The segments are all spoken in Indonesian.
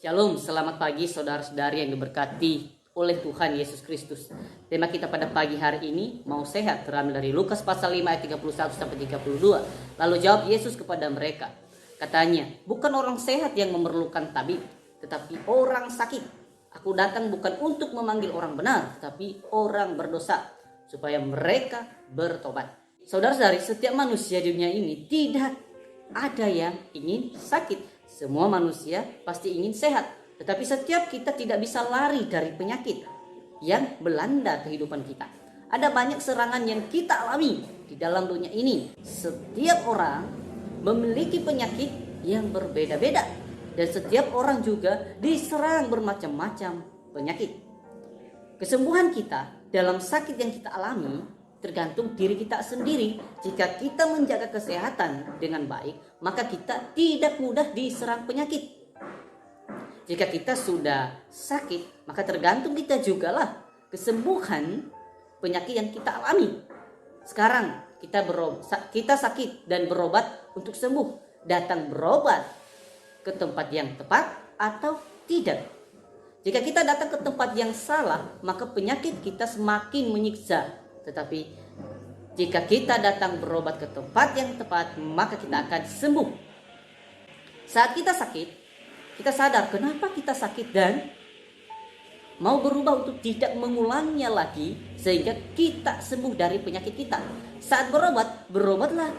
Shalom, selamat pagi saudara-saudari yang diberkati oleh Tuhan Yesus Kristus. Tema kita pada pagi hari ini, mau sehat, terambil dari Lukas pasal 5 ayat 31 sampai 32. Lalu jawab Yesus kepada mereka, katanya, bukan orang sehat yang memerlukan tabib, tetapi orang sakit. Aku datang bukan untuk memanggil orang benar, tetapi orang berdosa, supaya mereka bertobat. Saudara-saudari, setiap manusia di dunia ini tidak ada yang ingin sakit. Semua manusia pasti ingin sehat. Tetapi setiap kita tidak bisa lari dari penyakit yang melanda kehidupan kita. Ada banyak serangan yang kita alami di dalam dunia ini. Setiap orang memiliki penyakit yang berbeda-beda. Dan setiap orang juga diserang bermacam-macam penyakit. Kesembuhan kita dalam sakit yang kita alami tergantung diri kita sendiri. Jika kita menjaga kesehatan dengan baik, maka kita tidak mudah diserang penyakit. Jika kita sudah sakit, maka tergantung kita jugalah kesembuhan penyakit yang kita alami. Sekarang kita sakit dan berobat untuk sembuh. Datang berobat ke tempat yang tepat atau tidak. Jika kita datang ke tempat yang salah, maka penyakit kita semakin menyiksa. Tetapi jika kita datang berobat ke tempat yang tepat, maka kita akan sembuh. Saat kita sakit, kita sadar kenapa kita sakit dan mau berubah untuk tidak mengulangnya lagi, sehingga kita sembuh dari penyakit kita. Saat berobatlah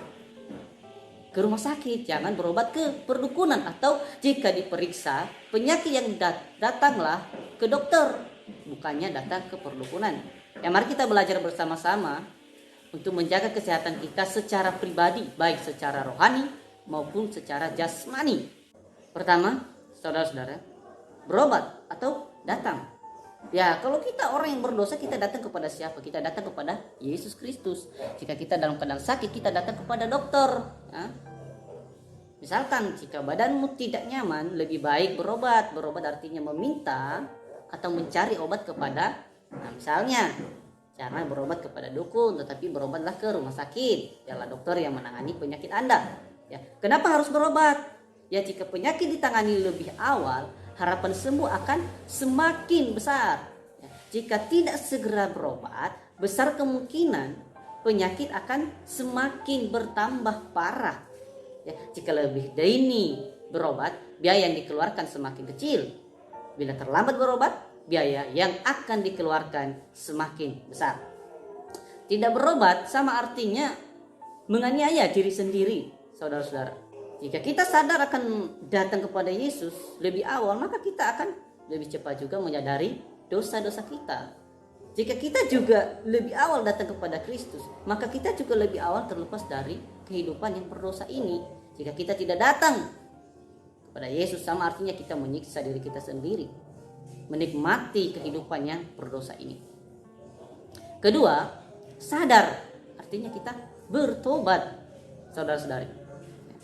ke rumah sakit, jangan berobat ke perdukunan. Atau jika diperiksa penyakit yang datanglah ke dokter, bukannya datang ke perdukunan. Ya, mari kita belajar bersama-sama untuk menjaga kesehatan kita secara pribadi, baik secara rohani maupun secara jasmani. Pertama, saudara-saudara, berobat atau datang. Ya, kalau kita orang yang berdosa, kita datang kepada siapa? Kita datang kepada Yesus Kristus. Jika kita dalam keadaan sakit, kita datang kepada dokter. Ya. Misalkan jika badanmu tidak nyaman, lebih baik berobat. Berobat artinya meminta atau mencari obat kepada, misalnya, jangan berobat kepada dukun, tetapi berobatlah ke rumah sakit. Biarlah dokter yang menangani penyakit Anda. Ya, kenapa harus berobat? Ya, jika penyakit ditangani lebih awal, harapan sembuh akan semakin besar. Ya, jika tidak segera berobat, besar kemungkinan penyakit akan semakin bertambah parah. Ya, jika lebih dini berobat, biaya yang dikeluarkan semakin kecil. Bila terlambat berobat, biaya yang akan dikeluarkan semakin besar. Tidak berobat sama artinya menganiaya diri sendiri, saudara-saudara. Jika kita sadar akan datang kepada Yesus lebih awal, maka kita akan lebih cepat juga menyadari dosa-dosa kita. Jika kita juga lebih awal datang kepada Kristus, maka kita juga lebih awal terlepas dari kehidupan yang berdosa ini. Jika kita tidak datang kepada Yesus, sama artinya kita menyiksa diri kita sendiri, menikmati kehidupan yang berdosa ini. Kedua, sadar, artinya kita bertobat, saudara-saudari.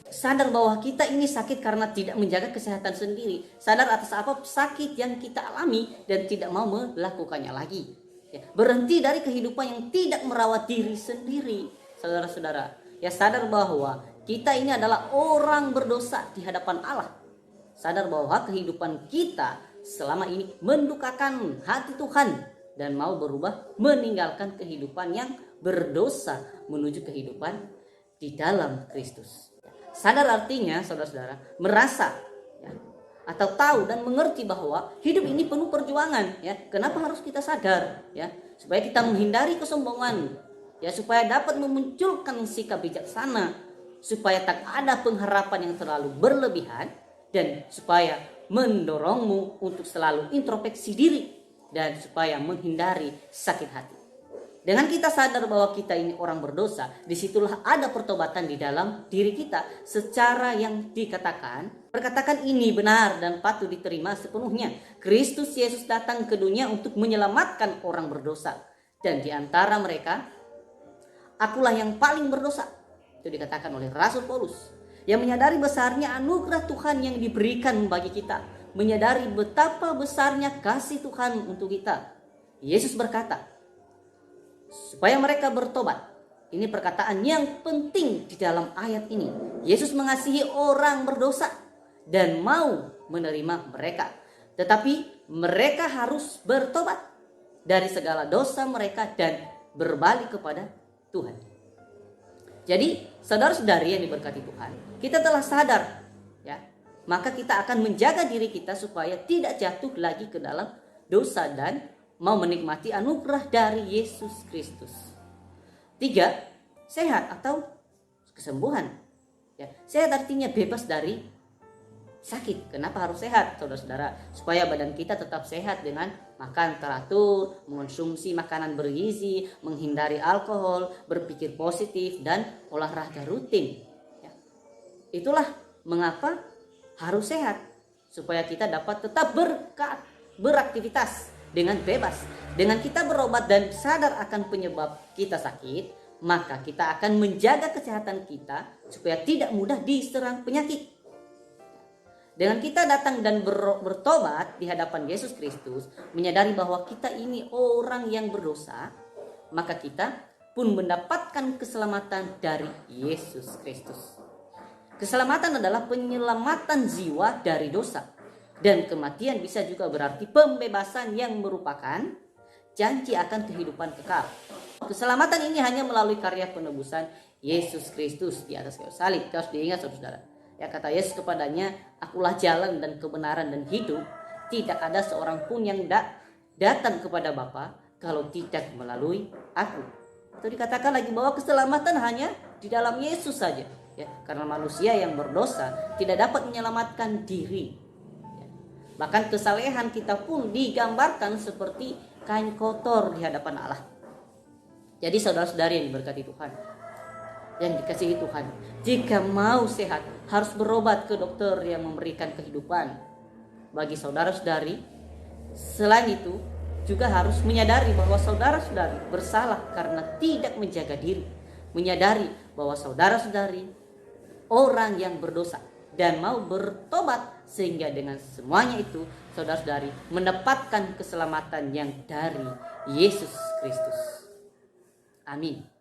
Sadar bahwa kita ini sakit karena tidak menjaga kesehatan sendiri. Sadar atas apa sakit yang kita alami dan tidak mau melakukannya lagi. Ya, berhenti dari kehidupan yang tidak merawat diri sendiri, saudara-saudara. Ya, sadar bahwa kita ini adalah orang berdosa di hadapan Allah. Sadar bahwa kehidupan kita selama ini mendukakan hati Tuhan dan mau berubah, meninggalkan kehidupan yang berdosa menuju kehidupan di dalam Kristus. Sadar artinya, saudara-saudara, merasa ya, atau tahu dan mengerti bahwa hidup ini penuh perjuangan. Ya, kenapa harus kita sadar? Ya, supaya kita menghindari kesombongan. Ya, supaya dapat memunculkan sikap bijaksana, supaya tak ada pengharapan yang terlalu berlebihan, dan supaya mendorongmu untuk selalu introspeksi diri dan supaya menghindari sakit hati. Dengan kita sadar bahwa kita ini orang berdosa, disitulah ada pertobatan di dalam diri kita secara yang perkataan ini benar dan patut diterima sepenuhnya. Kristus Yesus datang ke dunia untuk menyelamatkan orang berdosa, dan di antara mereka akulah yang paling berdosa. Itu dikatakan oleh Rasul Paulus, yang menyadari besarnya anugerah Tuhan yang diberikan bagi kita, menyadari betapa besarnya kasih Tuhan untuk kita. Yesus berkata, supaya mereka bertobat. Ini perkataan yang penting di dalam ayat ini. Yesus mengasihi orang berdosa dan mau menerima mereka. Tetapi mereka harus bertobat dari segala dosa mereka dan berbalik kepada Tuhan. Jadi saudara-saudari yang diberkati Tuhan, kita telah sadar ya, maka kita akan menjaga diri kita supaya tidak jatuh lagi ke dalam dosa dan mau menikmati anugerah dari Yesus Kristus. 3, sehat atau kesembuhan. Ya, sehat artinya bebas dari sakit. Kenapa harus sehat, saudara-saudara? Supaya badan kita tetap sehat dengan makan teratur, mengonsumsi makanan bergizi, menghindari alkohol, berpikir positif, dan olahraga rutin. Ya. Itulah mengapa harus sehat, supaya kita dapat tetap beraktivitas dengan bebas. Dengan kita berobat dan sadar akan penyebab kita sakit, maka kita akan menjaga kesehatan kita supaya tidak mudah diserang penyakit. Dengan kita datang dan bertobat di hadapan Yesus Kristus, menyadari bahwa kita ini orang yang berdosa, maka kita pun mendapatkan keselamatan dari Yesus Kristus. Keselamatan adalah penyelamatan jiwa dari dosa, dan kematian bisa juga berarti pembebasan yang merupakan janji akan kehidupan kekal. Keselamatan ini hanya melalui karya penebusan Yesus Kristus di atas kayu salib. Harus diingat, saudara. Ya, kata Yesus kepadanya, akulah jalan dan kebenaran dan hidup. Tidak ada seorang pun yang datang kepada Bapa kalau tidak melalui aku. Itu dikatakan lagi bahwa keselamatan hanya di dalam Yesus saja. Ya, karena manusia yang berdosa tidak dapat menyelamatkan diri. Ya. Bahkan kesalehan kita pun digambarkan seperti kain kotor di hadapan Allah. Jadi saudara-saudari yang diberkati Tuhan, yang dikasihi Tuhan, jika mau sehat harus berobat ke dokter yang memberikan kehidupan. Bagi saudara-saudari, selain itu juga harus menyadari bahwa saudara-saudari bersalah karena tidak menjaga diri. Menyadari bahwa saudara-saudari orang yang berdosa dan mau bertobat, sehingga dengan semuanya itu saudara-saudari mendapatkan keselamatan yang dari Yesus Kristus. Amin.